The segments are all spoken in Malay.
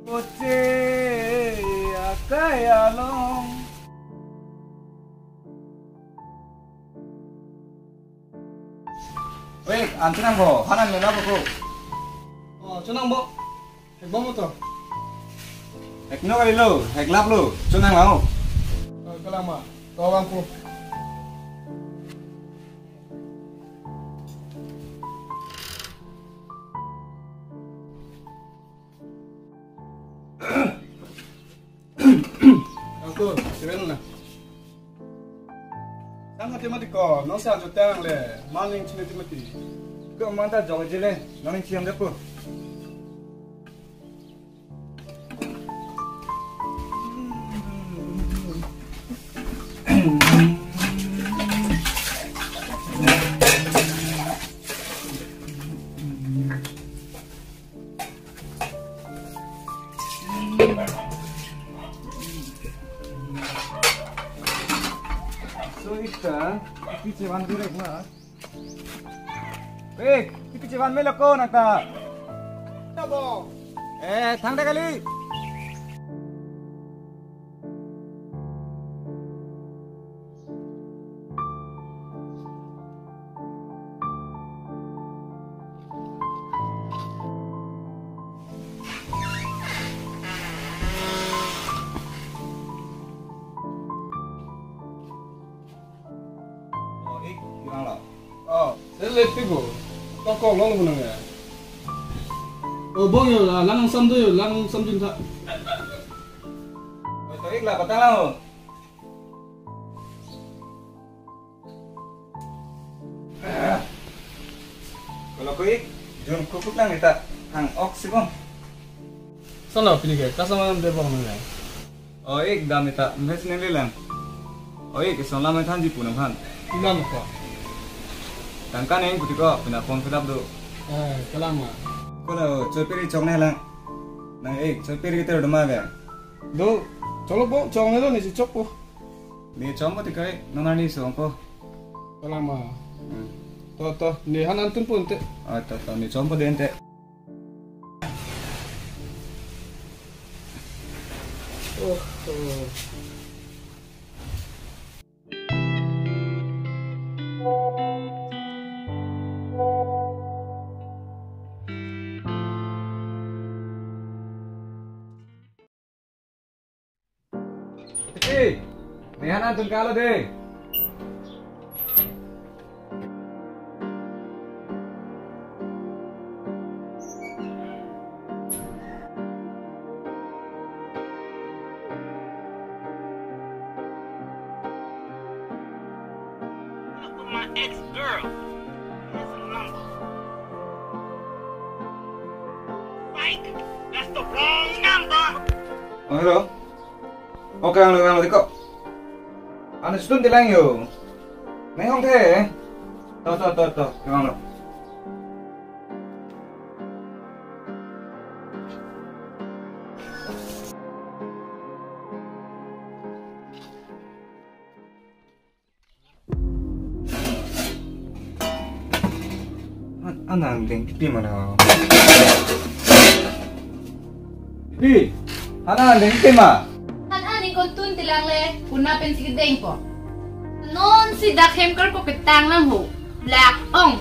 Korte Alamki. Wait, antinang bo, hanan mela bo ko. Chunang bo. Ek bo mo to. Ek no kali lo, ek lap lo, chunang mau. Kalama. Tawang po. Aku, siapa na? Nang hati-hati ko, nang sa jotang le, maling cini-cini. Ko manta jog jile, naning siam depo. So ita, piche van direk na. Wait, piche van mela ko nakta. Tabo. Thangda kali. Gimana lo? Saya lihat tigo. Toko long guna ya. Bong yo, lang sam do yo, lang sam junta. Toik lah, patang lah. Kalau kuik, jun kukuk lang kita hang oksi bong. Sana pilih ke, kasama nam debong mana? Ik dam kita mes neli lang. Ik solam mai thanji punam han. Ilam ko. Tangkan yang kutiko pina phone fill up do. Kalama. Kalau chopiri chong lang. Nang chopiri kita udah maga. Do, cholo bo, chong itu nih si chopo. Ni chong ko tikai nonani song ko. Kalama. To, nih hanan tun pun te. To ni chong ko dente. Nihan antun kalau deh. My ex-girl has a number. Psych! That's the wrong number! Hello? Okay, ang liko. Ano student lang yo? May hong the. To. Ang lo. Anang ding pipi mana? Pipi, anang ding pipi mana? Kon tun tilang le punna pen sigideng ko non si dakhem kar ko petang lang ho black ong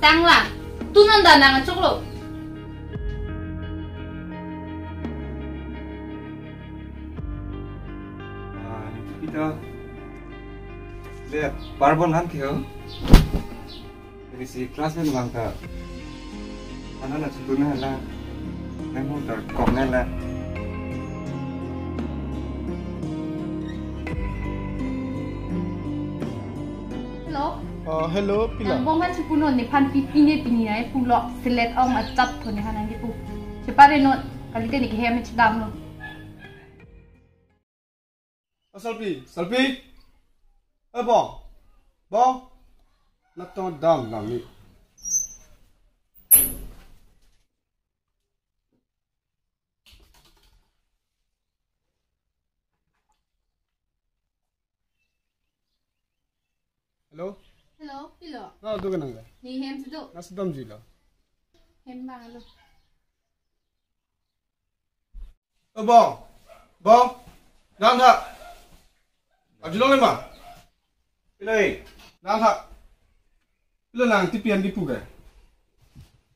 sangla tunan da nang choklo Kita lihat parbon kan kyo dari si classmate bangka anak contohnya lah nemu terkopnya lah. Hello, pila. Nang bongan sipuno ni pan pipi ni pini ay pulo select ong acap to ni hanan di pu separe no kali ni kehem chidam no Salpi. Bong. Nak tong dam ni. Hello, pilo tu kan angga. ni hem sido Nasdam jila. hem bang lo Bong. Bong. Nam thak. Ajulong le ma. Pilih. Nam thak. Lo nang tipian di puga.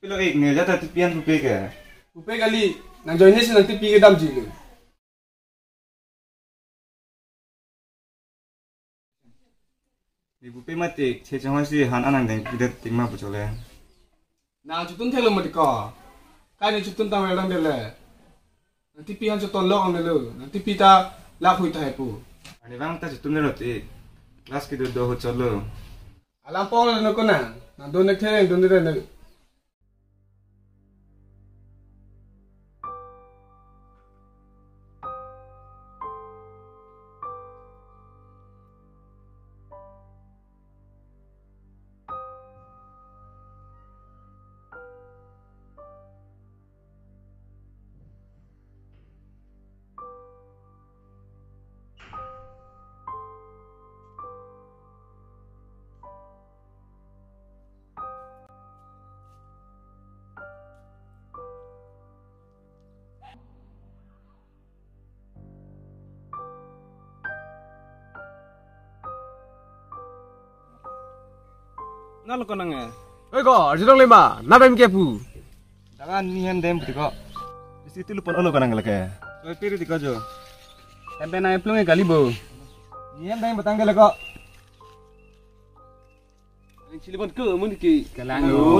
Pilih ni jatuh tipian pupe ke. Pupe kali nang join ni nang tipi ke dam ji. Di pupe mati, cecah masih han anang deng tidak tinggal berjole. Nang jutun thelo ma diko. Kai ni jutun tam elang dele. Nang tipi han jutun lo ang dele. Nang tipi ta la hui ta hepu. Ani bang ta jutun le roti. Kelas kita doh colo. Alam pong le no kona. Nang don nek theng don dire ne. Nal ko nang. Oi ko, ajulong le ma. Na bem ke pu. Jangan ni hen dem tiko. Di situ lu pun olo ko nang leke. Oi piri tiko jo. Tempe na eplong e kali bo. Ni hen dem betanggal ko. Ni cilibon ke mun ki Kalang lu.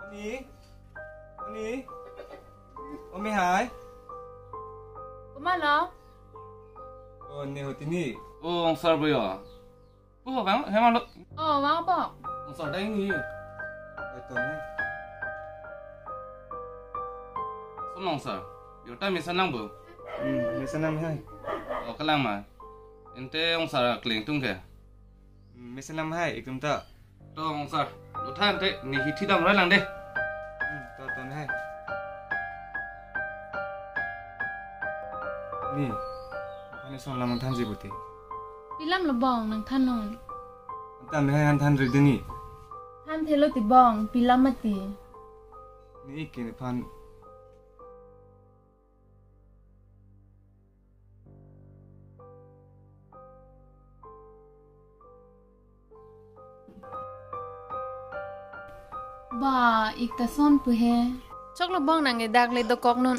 Ani. Omi hai. Kumalo? Oh ni hoti ni. Oh, ông sar boyo. Oh, bang, hema lo. Oh, mga po. Ông sar dai ni. Betul ni. Som ông sar. Yo ta misan lang bo. Ni senam hai. Oh, kalang ma. Ente ông sar kling tung ke. Mi senam hai ikum ta. To ông sar. Lo than te ni hithi dam rai lang de. Betul hai. Ni. Ani son lamang than ji buti. Pilam lo bong nang tanon. Tan hai han than rede ni. Tan thelo ti bong, pilam mati. Ni ikin pan. Ba, ikta son pu he. Chok lo bong nang e dak le do kok non.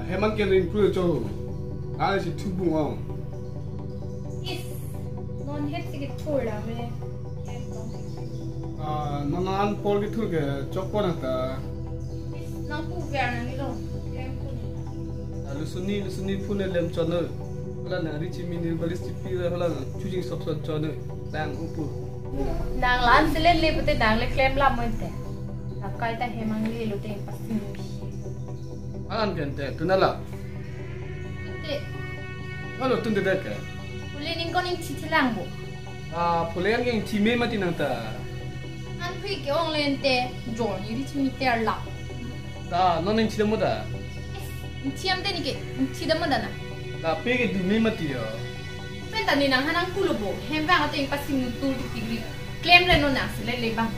Heman ke rin pru cho. Ala si tubung ong. Is, non het sige thoda me. Nanan pol ki thul ke chok po na ta. Is, nang pu ver na ni lo. Lusuni phune lem cho no. Hala na richi minil balis ti pi hala chujing sok sok cho no. Tang upu. Nang lan sile le pute dang le klem la mo te. Nakai ta hemang le lo te pasin. Alan kan te tunala. Te, Halo tunde dek ke. uli ning koning titilang bo. Phule yang ti me mati nang ta. An pui ke ong len te, jor ni ri chimi ter la. Ta non ning chile mo da. Is, chiam te ni ke, chida mo da na. Ta pe ke du me mati yo. Penta ni nang hanang kulo bo, hem va ato ing pasin nutul di tigri. Klem le no na sile le bang.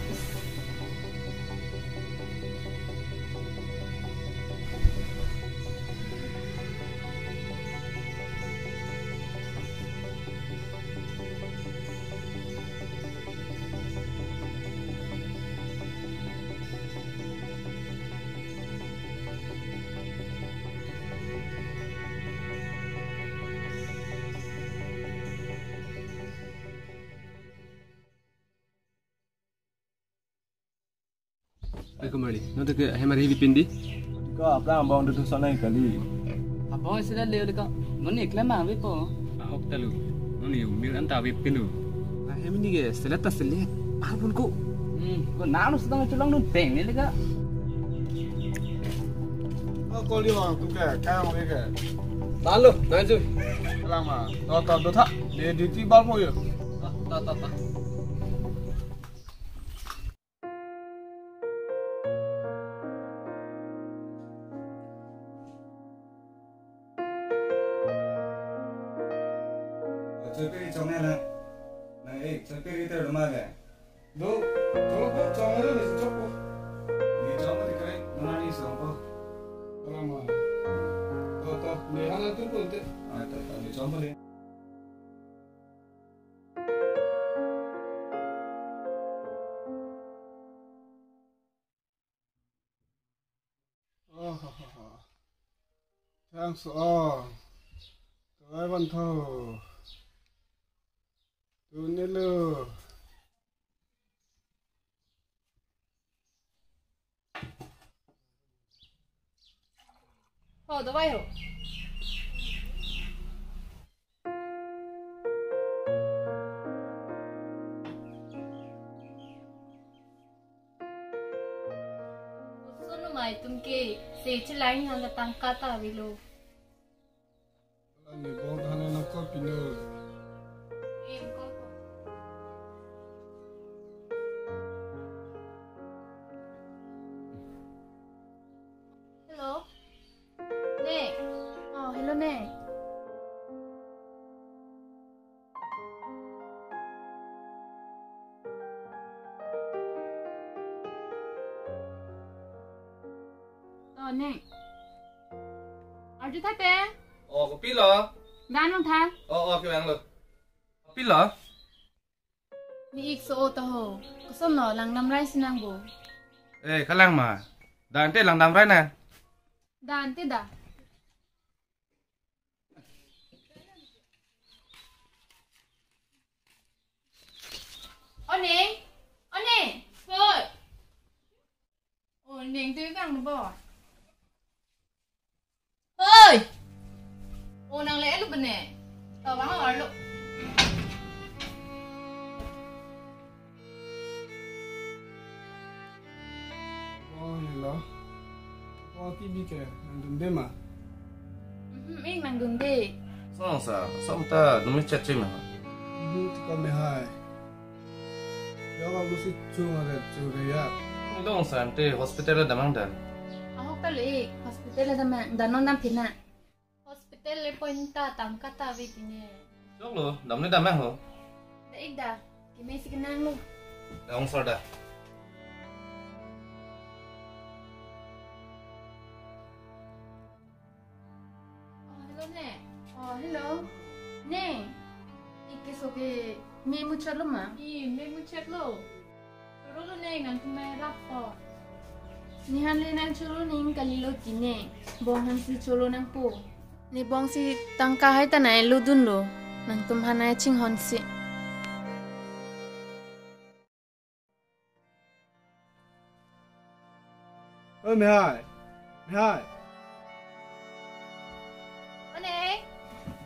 Aku mali. Nanti ke hemar hivi pindi. Kau kan bang duduk sana kali. Abang sudah lewat kau. Mana iklan mah bepo? Ahok talu. Noni mil anta bipilu. Nah, ini ke selat tak selat. Apun ko. Kau nak lu sedang culang lu peng ni lega. Kau lihat tu ke? Kaya orang ke? Lalu, nanti. Kelang mah. Tahu tak? Dia di tibal mo yo. Tak. 저기 정해라. 나이 저기 이들 음악에. Do, jauh jauh ni sejauh. 이 정말 그래. 너만이 있어. Kelang mah. Tahu. Dia hanya tu pun tu. 아, 이 정말. Thanks all. Tôi vẫn thâu. Tôi nè lơ. Tao vai ho. Suno mai tumke se chilai hang tangka ta vilo. Ni bong thane nak kau pino. Hello. Nè. Hello nè. Nè. Arju thape. Kopi lo. Dan nong tha. Cái bang lo. Kopi lo. Ni ik so to ho. Kosom no lang nam rai sinang bo. Kalang mah. Dan te lang dam rai na. Dan te da. One. Thôi. Neng tu kang no bo. Ơi. Nang lẽ lúc bên nè. Tao vắng ở lúc. Hello. Kau TV ke? Nandun deh mah. Mình mang đường đi. Sao sa? Sao ta numi chat chat mah. Tu kau mehai. Dia kau mesti cung ada curiya. Dong sa ante hospital damang dan. Ako kali hospital ada mang danon dam pina. Hospital le pointa tam kata vitine. Jok lo, damne damang ho. Da igda. Kimi signang lu. Dong sa da. Hello nè. Hello. Nè. Ikke soke me muchat lo ma. Me muchat lo. Rolo nè nang tumay rapo. Nihan le nang chulo ning kalilo tine. Bong han si chulo nang po. Ni bong si tangka hai tanai ludun lo. Nang tum hanai ching hon si. Oh mehai. Mehai.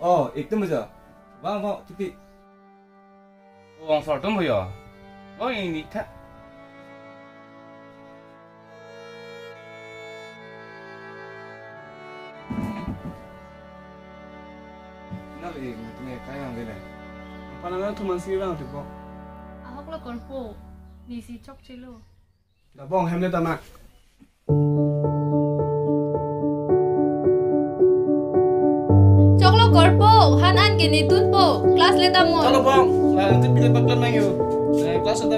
One. एकदम मजा. वाह TV. Wong sa tum hoyo. Ini ta. 나비 네 가야 안 되네. Pandangan tu masih orang tu bong. Ahok lo korpo. Di si chok chilo. Dah bong hem le tamak. Choklo korpo. Han an gini tun po. Class le tamo. Kalau bang, nanti pilih bakal main yo. Kelas ada